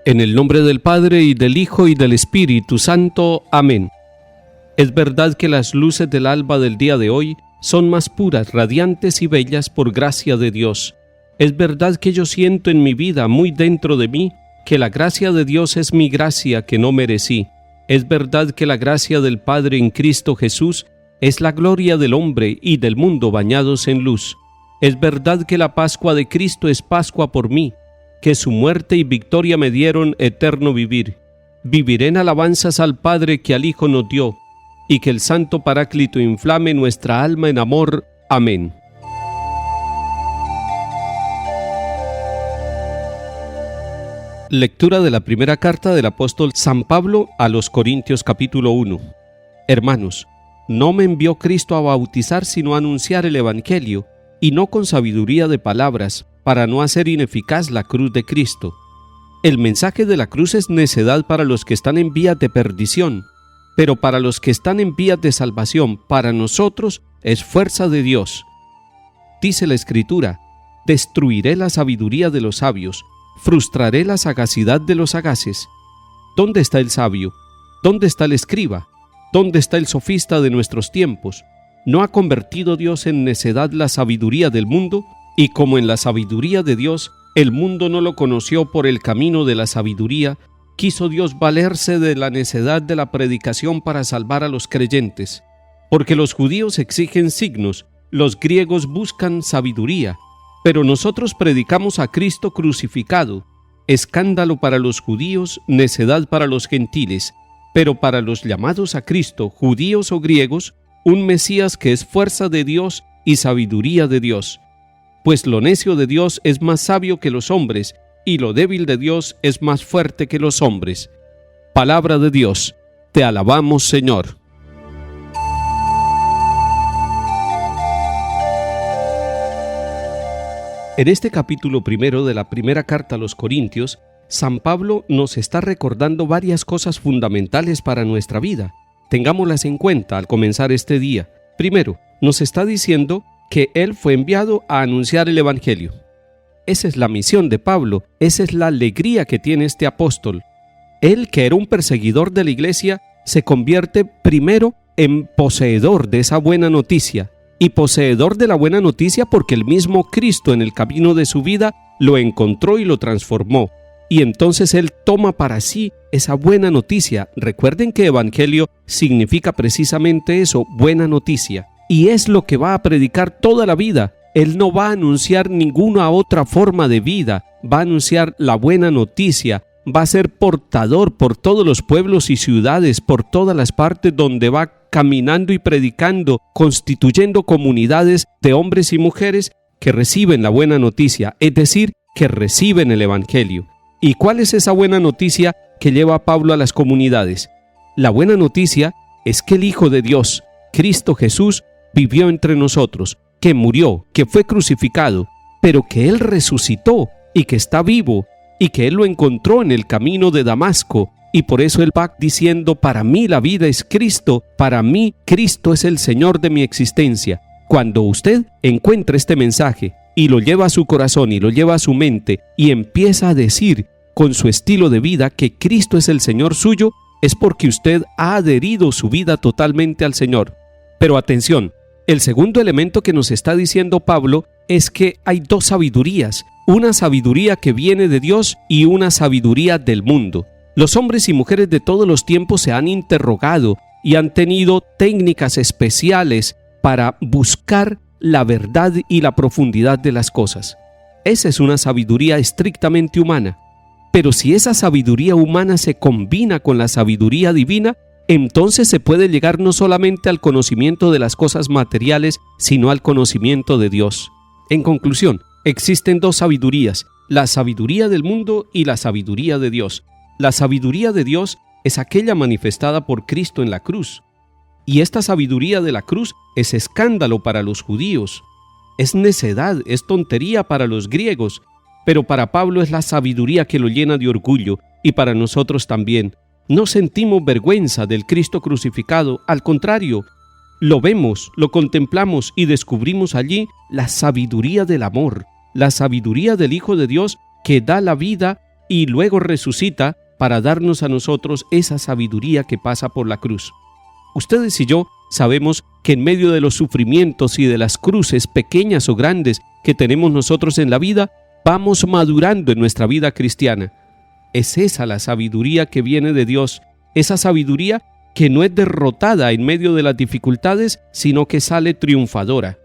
En el nombre del Padre, y del Hijo, y del Espíritu Santo. Amén. Es verdad que las luces del alba del día de hoy son más puras, radiantes y bellas por gracia de Dios. Es verdad que yo siento en mi vida, muy dentro de mí, que la gracia de Dios es mi gracia que no merecí. Es verdad que la gracia del Padre en Cristo Jesús es la gloria del hombre y del mundo bañados en luz. Es verdad que la Pascua de Cristo es Pascua por mí, que su muerte y victoria me dieron eterno vivir. Viviré en alabanzas al Padre que al Hijo nos dio, y que el Santo Paráclito inflame nuestra alma en amor. Amén. Lectura de la primera carta del apóstol San Pablo a los Corintios, capítulo 1. Hermanos, no me envió Cristo a bautizar, sino a anunciar el Evangelio, y no con sabiduría de palabras, para no hacer ineficaz la cruz de Cristo. El mensaje de la cruz es necedad para los que están en vías de perdición, pero para los que están en vías de salvación, para nosotros es fuerza de Dios. Dice la Escritura: destruiré la sabiduría de los sabios, frustraré la sagacidad de los sagaces. ¿Dónde está el sabio? ¿Dónde está el escriba? ¿Dónde está el sofista de nuestros tiempos? ¿No ha convertido Dios en necedad la sabiduría del mundo? Y como en la sabiduría de Dios, el mundo no lo conoció por el camino de la sabiduría, quiso Dios valerse de la necedad de la predicación para salvar a los creyentes. Porque los judíos exigen signos, los griegos buscan sabiduría, pero nosotros predicamos a Cristo crucificado, escándalo para los judíos, necedad para los gentiles, pero para los llamados a Cristo, judíos o griegos, un Mesías que es fuerza de Dios y sabiduría de Dios. Pues lo necio de Dios es más sabio que los hombres, y lo débil de Dios es más fuerte que los hombres. Palabra de Dios. Te alabamos, Señor. En este capítulo primero de la primera carta a los Corintios, San Pablo nos está recordando varias cosas fundamentales para nuestra vida. Tengámoslas en cuenta al comenzar este día. Primero, nos está diciendo que él fue enviado a anunciar el Evangelio. Esa es la misión de Pablo, esa es la alegría que tiene este apóstol. Él, que era un perseguidor de la iglesia, se convierte primero en poseedor de esa buena noticia, y poseedor de la buena noticia porque el mismo Cristo en el camino de su vida lo encontró y lo transformó. Y entonces él toma para sí esa buena noticia. Recuerden que evangelio significa precisamente eso, buena noticia. Y es lo que va a predicar toda la vida. Él no va a anunciar ninguna otra forma de vida, va a anunciar la buena noticia, va a ser portador por todos los pueblos y ciudades, por todas las partes donde va caminando y predicando, constituyendo comunidades de hombres y mujeres que reciben la buena noticia, es decir, que reciben el Evangelio. ¿Y cuál es esa buena noticia que lleva a Pablo a las comunidades? La buena noticia es que el Hijo de Dios, Cristo Jesús, vivió entre nosotros, que murió, que fue crucificado, pero que Él resucitó y que está vivo y que Él lo encontró en el camino de Damasco, y por eso Él va diciendo: para mí la vida es Cristo, para mí Cristo es el Señor de mi existencia. Cuando usted encuentra este mensaje y lo lleva a su corazón y lo lleva a su mente y empieza a decir con su estilo de vida que Cristo es el Señor suyo, es porque usted ha adherido su vida totalmente al Señor. Pero atención, el segundo elemento que nos está diciendo Pablo es que hay dos sabidurías, una sabiduría que viene de Dios y una sabiduría del mundo. Los hombres y mujeres de todos los tiempos se han interrogado y han tenido técnicas especiales para buscar la verdad y la profundidad de las cosas. Esa es una sabiduría estrictamente humana. Pero si esa sabiduría humana se combina con la sabiduría divina, entonces se puede llegar no solamente al conocimiento de las cosas materiales, sino al conocimiento de Dios. En conclusión, existen dos sabidurías, la sabiduría del mundo y la sabiduría de Dios. La sabiduría de Dios es aquella manifestada por Cristo en la cruz. Y esta sabiduría de la cruz es escándalo para los judíos, es necedad, es tontería para los griegos, pero para Pablo es la sabiduría que lo llena de orgullo, y para nosotros también. No sentimos vergüenza del Cristo crucificado, al contrario, lo vemos, lo contemplamos y descubrimos allí la sabiduría del amor, la sabiduría del Hijo de Dios que da la vida y luego resucita para darnos a nosotros esa sabiduría que pasa por la cruz. Ustedes y yo sabemos que en medio de los sufrimientos y de las cruces pequeñas o grandes que tenemos nosotros en la vida, vamos madurando en nuestra vida cristiana. Es esa la sabiduría que viene de Dios, esa sabiduría que no es derrotada en medio de las dificultades, sino que sale triunfadora.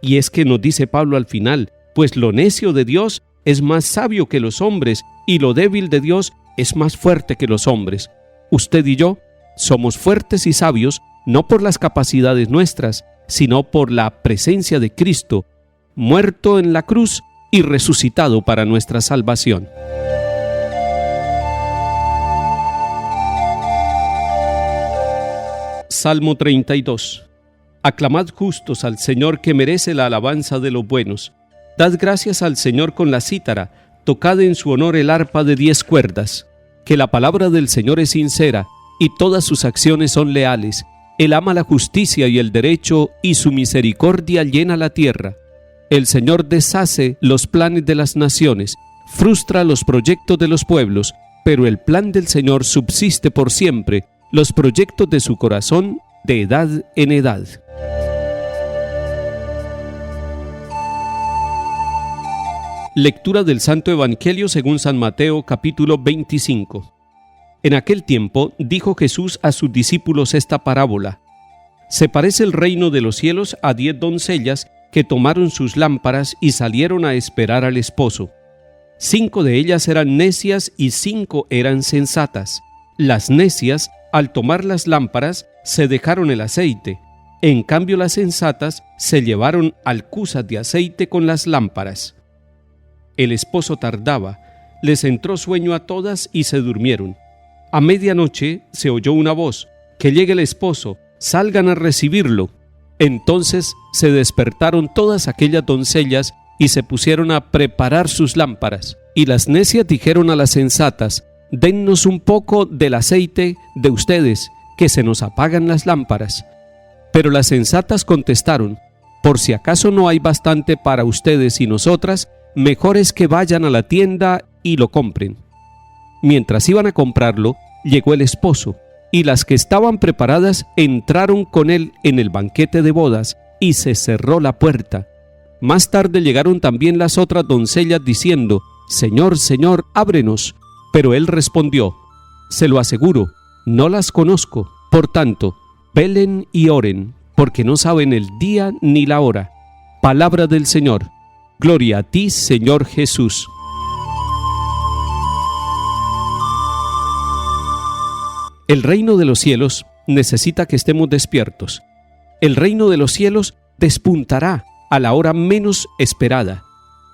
Y es que nos dice Pablo al final, pues lo necio de Dios es más sabio que los hombres, y lo débil de Dios es más fuerte que los hombres. Usted y yo somos fuertes y sabios no por las capacidades nuestras, sino por la presencia de Cristo, muerto en la cruz y resucitado para nuestra salvación. Salmo 32. Aclamad justos al Señor, que merece la alabanza de los buenos. Dad gracias al Señor con la cítara, tocad en su honor el arpa de 10 cuerdas. Que la palabra del Señor es sincera, y todas sus acciones son leales. Él ama la justicia y el derecho, y su misericordia llena la tierra. El Señor deshace los planes de las naciones, frustra los proyectos de los pueblos, pero el plan del Señor subsiste por siempre, los proyectos de su corazón de edad en edad. Lectura del Santo Evangelio según San Mateo, capítulo 25. En aquel tiempo dijo Jesús a sus discípulos esta parábola: Se parece el reino de los cielos a 10 doncellas que tomaron sus lámparas y salieron a esperar al esposo. 5 de ellas eran necias y 5 eran sensatas. Las necias, al tomar las lámparas, se dejaron el aceite. En cambio, las sensatas se llevaron alcuzas de aceite con las lámparas. El esposo tardaba, les entró sueño a todas y se durmieron. A medianoche se oyó una voz: que llegue el esposo, salgan a recibirlo. Entonces se despertaron todas aquellas doncellas y se pusieron a preparar sus lámparas. Y las necias dijeron a las sensatas: dennos un poco del aceite de ustedes, que se nos apagan las lámparas. Pero las sensatas contestaron: por si acaso no hay bastante para ustedes y nosotras, mejor es que vayan a la tienda y lo compren. Mientras iban a comprarlo, llegó el esposo, y las que estaban preparadas entraron con él en el banquete de bodas, y se cerró la puerta. Más tarde llegaron también las otras doncellas diciendo: Señor, Señor, ábrenos. Pero él respondió: se lo aseguro, no las conozco. Por tanto, velen y oren, porque no saben el día ni la hora. Palabra del Señor. Gloria a ti, Señor Jesús. El reino de los cielos necesita que estemos despiertos. El reino de los cielos despuntará a la hora menos esperada.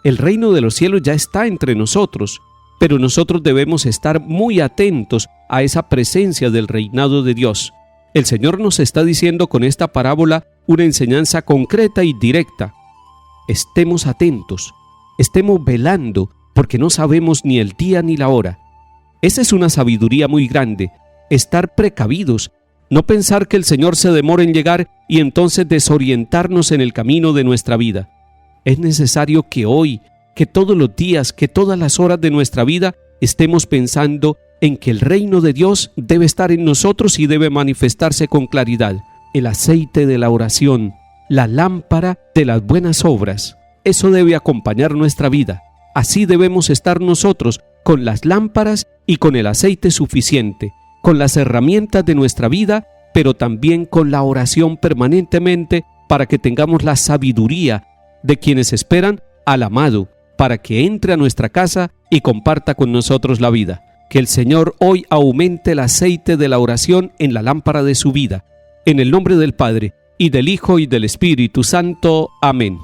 El reino de los cielos ya está entre nosotros, pero nosotros debemos estar muy atentos a esa presencia del reinado de Dios. El Señor nos está diciendo con esta parábola una enseñanza concreta y directa. Estemos atentos, estemos velando, porque no sabemos ni el día ni la hora. Esa es una sabiduría muy grande, estar precavidos, no pensar que el Señor se demora en llegar y entonces desorientarnos en el camino de nuestra vida. Es necesario que hoy, que todos los días, que todas las horas de nuestra vida estemos pensando en que el reino de Dios debe estar en nosotros y debe manifestarse con claridad. El aceite de la oración, la lámpara de las buenas obras, eso debe acompañar nuestra vida. Así debemos estar nosotros, con las lámparas y con el aceite suficiente, con las herramientas de nuestra vida, pero también con la oración permanentemente para que tengamos la sabiduría de quienes esperan al amado, para que entre a nuestra casa y comparta con nosotros la vida. Que el Señor hoy aumente el aceite de la oración en la lámpara de su vida. En el nombre del Padre, y del Hijo, y del Espíritu Santo. Amén.